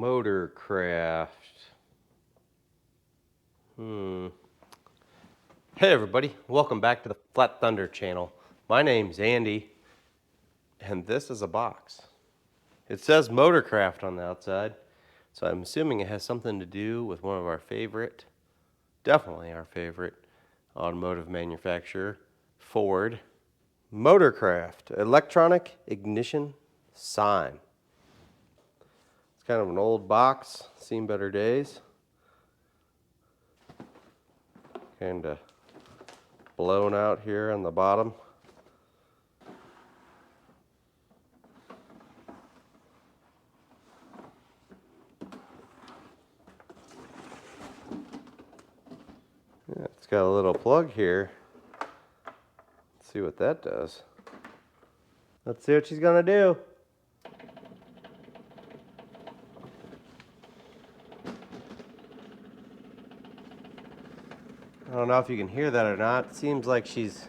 Motorcraft. Hey everybody, welcome back to the Flat Thunder channel. My name's Andy, and this is a box. It says Motorcraft on the outside, so I'm assuming it has something to do with one of our favorite, definitely our favorite, automotive manufacturer, Ford. Motorcraft, electronic ignition sign. It's kind of an old box, seen better days. Kind of blown out here on the bottom. Yeah, it's got a little plug here. Let's see what that does. Let's see what she's gonna do. I don't know if you can hear that or not. It seems like she's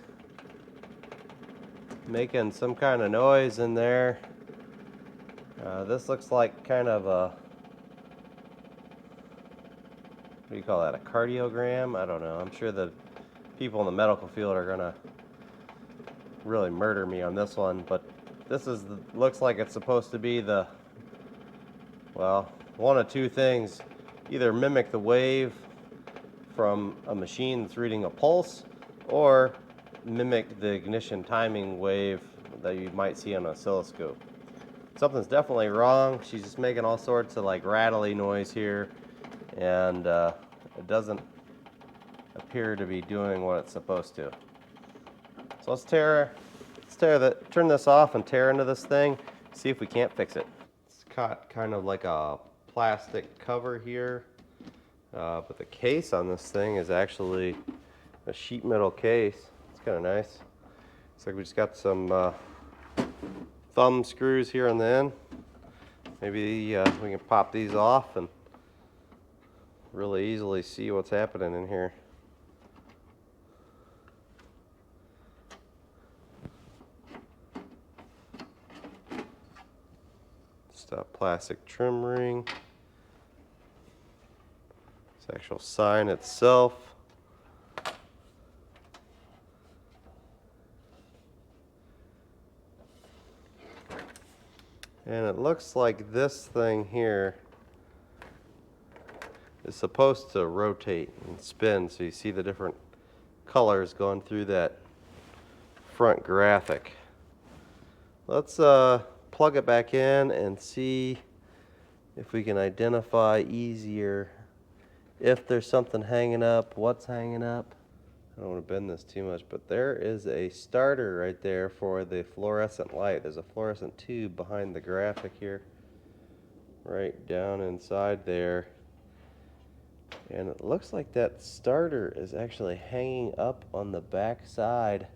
making some kind of noise in there. This looks like kind of a, what do you call that, a cardiogram? I don't know. I'm sure the people in the medical field are gonna really murder me on this one, but this is looks like it's supposed to be the, well, one of two things. Either mimic the wave from a machine that's reading a pulse, or mimic the ignition timing wave that you might see on an oscilloscope. Something's definitely wrong. She's just making all sorts of like rattly noise here, and it doesn't appear to be doing what it's supposed to. So let's turn this off and tear into this thing, see if we can't fix it. It's got kind of like a plastic cover here. But the case on this thing is actually a sheet metal case. It's kind of nice. Looks like we just got some thumb screws here on the end. Maybe we can pop these off and really easily see what's happening in here. Just a plastic trim ring. Actual sign itself. And it looks like this thing here is supposed to rotate and spin, so you see the different colors going through that front graphic. Let's plug it back in and see if we can identify easier if there's something hanging up, what's hanging up. I don't want to bend this too much, but there is a starter right there for the fluorescent light. There's a fluorescent tube behind the graphic here, right down inside there. And it looks like that starter is actually hanging up on the back side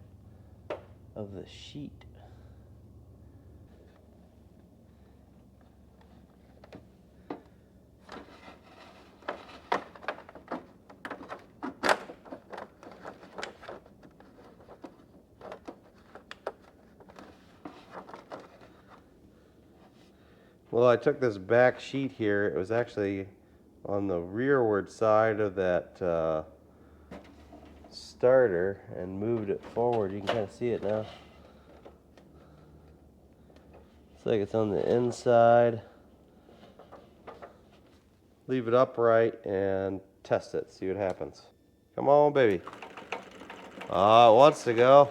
of the sheet. Well, I took this back sheet here. It was actually on the rearward side of that starter and moved it forward. You can kind of see it now. Looks like it's on the inside. Leave it upright and test it. See what happens. Come on, baby. Ah, it wants to go.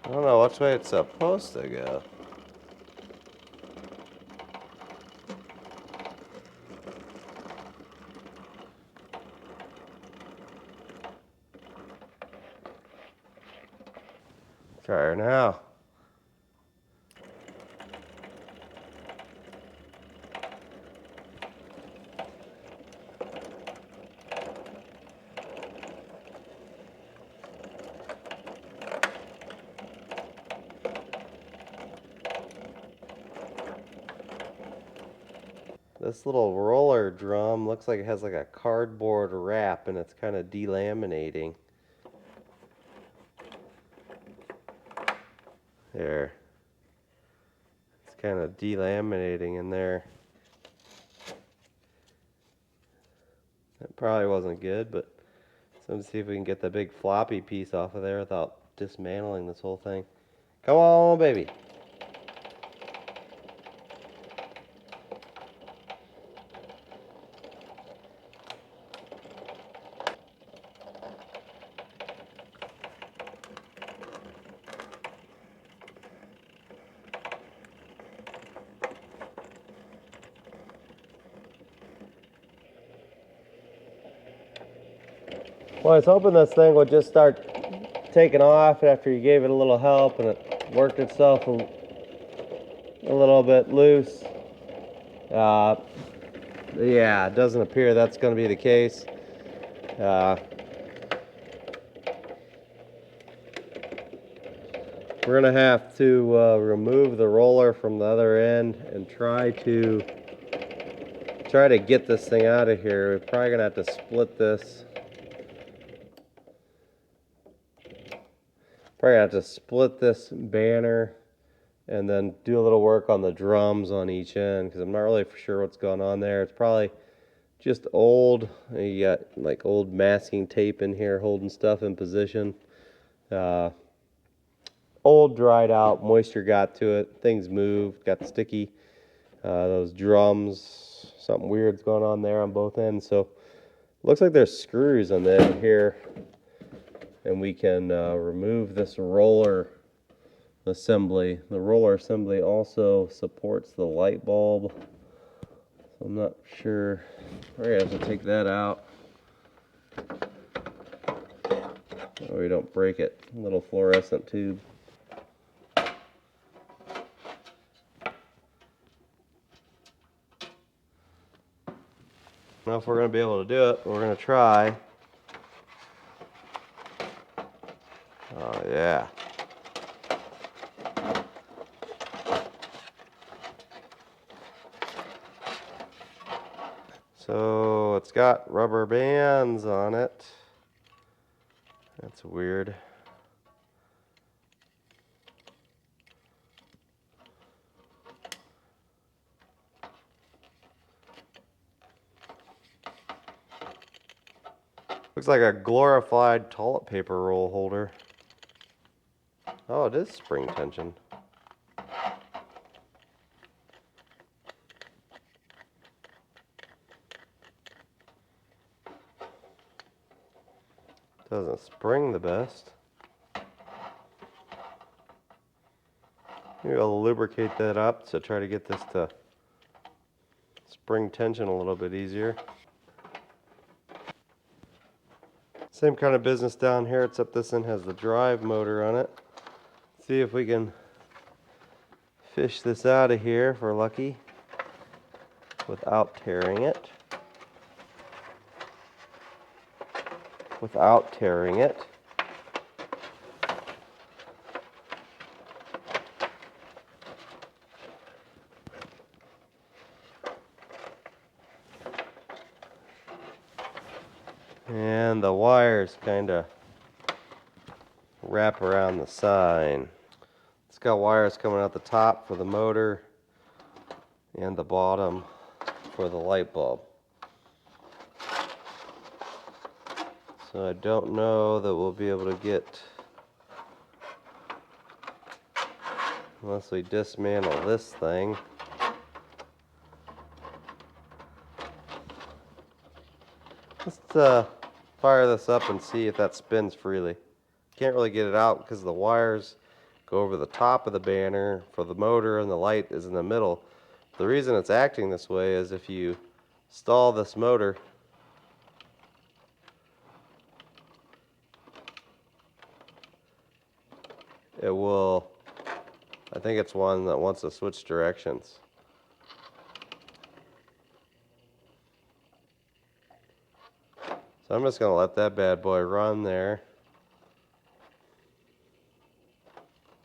I don't know which way it's supposed to go. Try her now. This little roller drum looks like it has like a cardboard wrap and it's kind of delaminating. There. It's kind of delaminating in there. That probably wasn't good, but let's see if we can get the big floppy piece off of there without dismantling this whole thing. Come on, baby. Well, I was hoping this thing would just start taking off after you gave it a little help and it worked itself a little bit loose. Yeah, it doesn't appear that's going to be the case. We're going to have to remove the roller from the other end and try to get this thing out of here. We're probably going to have to split this. Probably have to split this banner and then do a little work on the drums on each end because I'm not really for sure what's going on there. It's probably just old. You got like old masking tape in here holding stuff in position. Old, dried out, moisture got to it, things moved, got sticky. Those drums, something weird's going on there on both ends. So looks like there's screws on the end here. And we can remove this roller assembly. The roller assembly also supports the light bulb. So I'm not sure. We're going to have to take that out so we don't break it. A little fluorescent tube. I don't know if we're going to be able to do it, but we're going to try. Oh, yeah. So it's got rubber bands on it. That's weird. Looks like a glorified toilet paper roll holder. Oh, it is spring tension. Doesn't spring the best. Maybe I'll lubricate that up to try to get this to spring tension a little bit easier. Same kind of business down here, except this one has the drive motor on it. See if we can fish this out of here if we're lucky without tearing it. And the wires kind of wrap around the sign. It's got wires coming out the top for the motor and the bottom for the light bulb. So I don't know that we'll be able to get, unless we dismantle this thing. Let's fire this up and see if that spins freely. Can't really get it out because the wires go over the top of the banner for the motor and the light is in the middle. The reason it's acting this way is if you stall this motor, it will, I think it's one that wants to switch directions. So I'm just going to let that bad boy run there.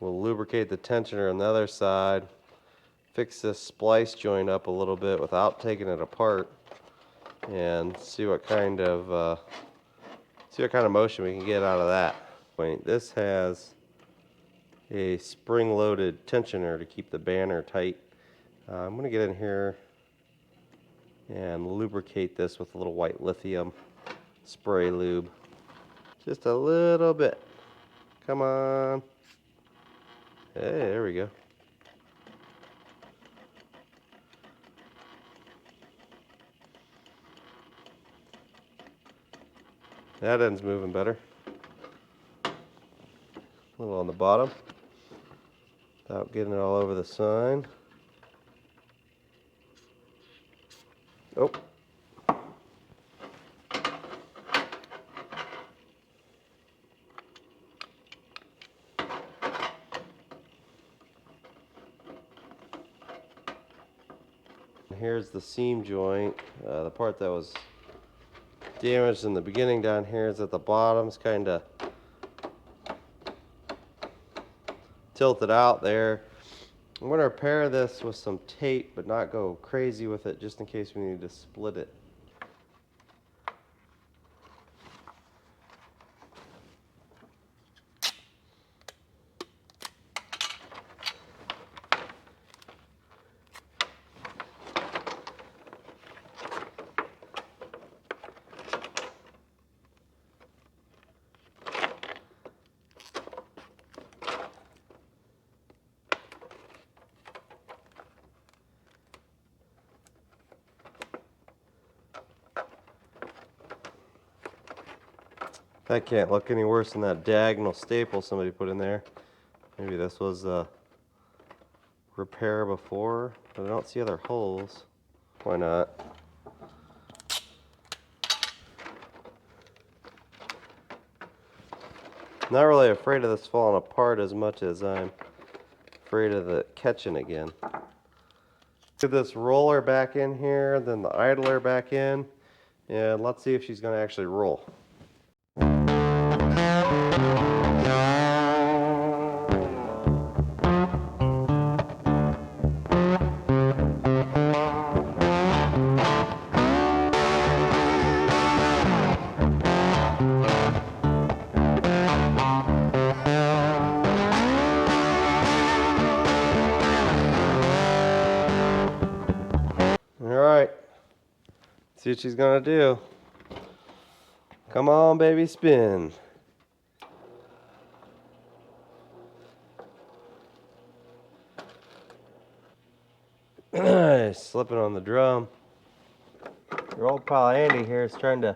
We'll lubricate the tensioner on the other side. fix this splice joint up a little bit without taking it apart and see what kind of motion we can get out of that. This has a spring-loaded tensioner to keep the banner tight. I'm going to get in here and lubricate this with a little white lithium spray lube. Just a little bit. Come on. Hey, there we go. That end's moving better. A little on the bottom without getting it all over the sign. Oh. Here's the seam joint. The part that was damaged in the beginning down here is at the bottom. It's kind of tilted out there. I'm going to repair this with some tape, but not go crazy with it, just in case we need to split it. That can't look any worse than that diagonal staple somebody put in there. Maybe this was a repair before, but I don't see other holes. Why not? Not really afraid of this falling apart as much as I'm afraid of it catching again. Get this roller back in here, then the idler back in, and let's see if she's going to actually roll. Alright, see what she's gonna do. Come on, baby, spin. Slipping on the drum. Your old pal Andy here is trying to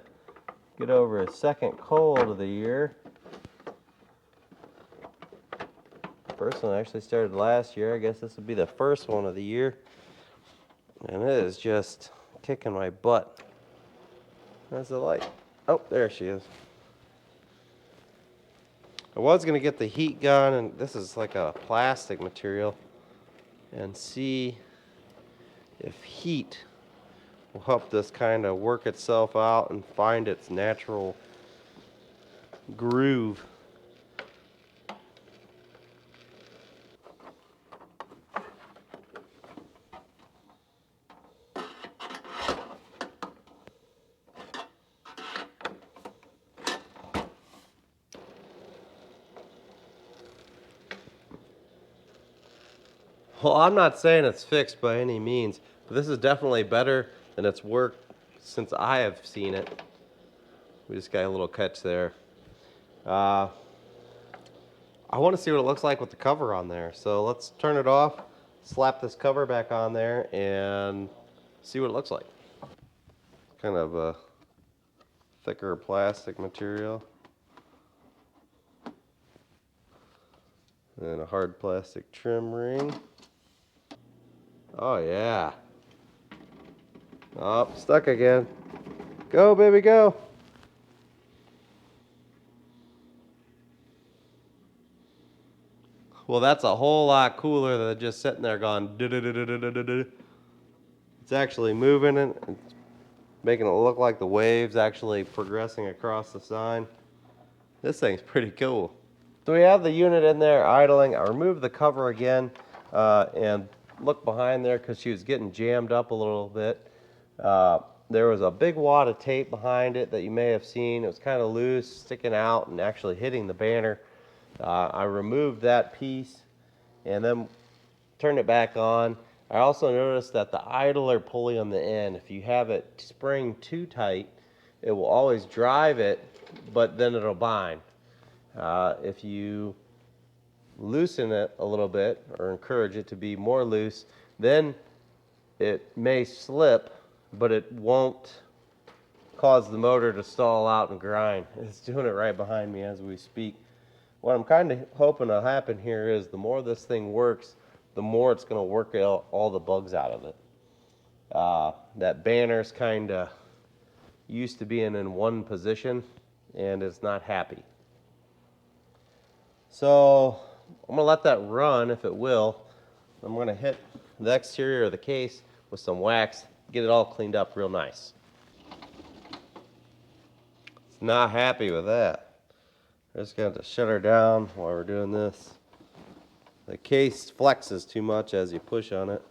get over his second cold of the year. First one actually started last year. I guess this would be the first one of the year. And it is just kicking my butt. There's the light. Oh, there she is. I was going to get the heat gun, and this is like a plastic material, and see if heat will help this kind of work itself out and find its natural groove. Well, I'm not saying it's fixed by any means, but this is definitely better than it's worked since I have seen it. We just got a little catch there. I want to see what it looks like with the cover on there. So let's turn it off, slap this cover back on there, and see what it looks like. Kind of a thicker plastic material. And a hard plastic trim ring. Oh yeah. Oh, stuck again. Go, baby, go. Well, that's a whole lot cooler than just sitting there going du-du-du-du-du-du-du. It's actually moving it. It's making it look like the waves actually progressing across the sign. This thing's pretty cool. So we have the unit in there idling. I removed the cover again and look behind there because she was getting jammed up a little bit. There was a big wad of tape behind it that you may have seen. It was kind of loose, sticking out and actually hitting the banner. I removed that piece and then turned it back on. I also noticed that the idler pulley on the end, if you have it spring too tight, it will always drive it, but then it'll bind. If you loosen it a little bit or encourage it to be more loose, then it may slip, but it won't cause the motor to stall out and grind. It's doing it right behind me as we speak. What I'm kind of hoping to happen here is the more this thing works, the more it's going to work out all the bugs out of it. That banner's kind of used to being in one position and it's not happy. So I'm going to let that run if it will. I'm going to hit the exterior of the case with some wax, get it all cleaned up real nice. It's not happy with that. I'm just going to have to shut her down while we're doing this. The case flexes too much as you push on it.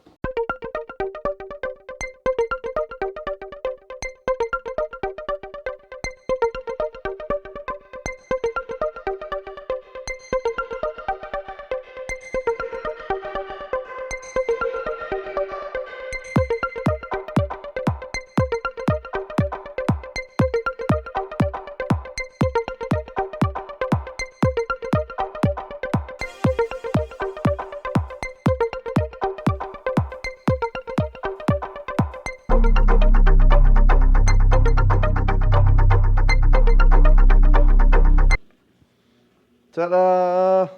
Ta-da!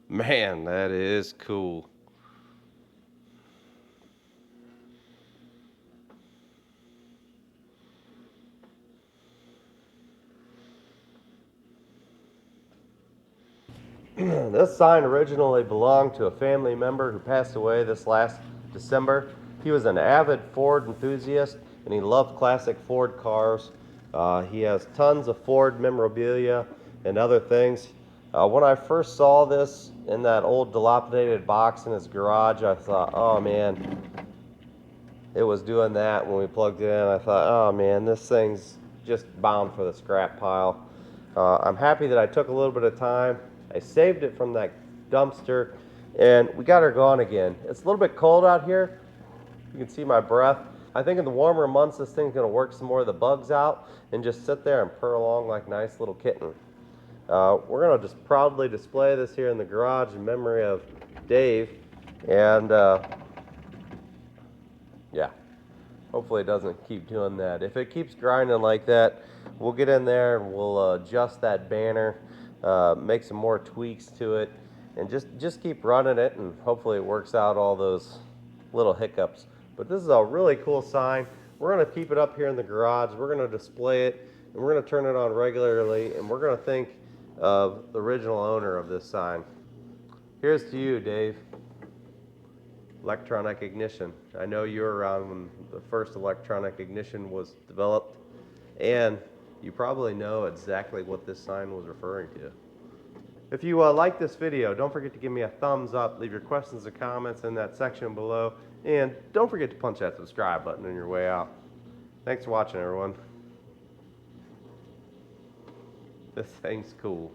Man, that is cool. This sign originally belonged to a family member who passed away this last December. He was an avid Ford enthusiast and he loved classic Ford cars. He has tons of Ford memorabilia and other things. When I first saw this in that old dilapidated box in his garage, I thought, oh man, it was doing that when we plugged it in. I thought, oh man, this thing's just bound for the scrap pile. I'm happy that I took a little bit of time. I saved it from that dumpster and we got her going again. It's a little bit cold out here. You can see my breath. I think in the warmer months this thing's going to work some more of the bugs out and just sit there and purr along like a nice little kitten. We're going to just proudly display this here in the garage in memory of Dave, and yeah, hopefully it doesn't keep doing that. If it keeps grinding like that, we'll get in there and we'll adjust that banner, make some more tweaks to it, and just keep running it, and hopefully it works out all those little hiccups. But this is a really cool sign. We're going to keep it up here in the garage. We're going to display it, and we're going to turn it on regularly, and we're going to think of the original owner of this sign. Here's to you, Dave. Electronic ignition. I know you were around when the first electronic ignition was developed, and you probably know exactly what this sign was referring to. If you like this video, don't forget to give me a thumbs up, leave your questions and comments in that section below, and don't forget to punch that subscribe button on your way out. Thanks for watching, everyone. This thing's cool.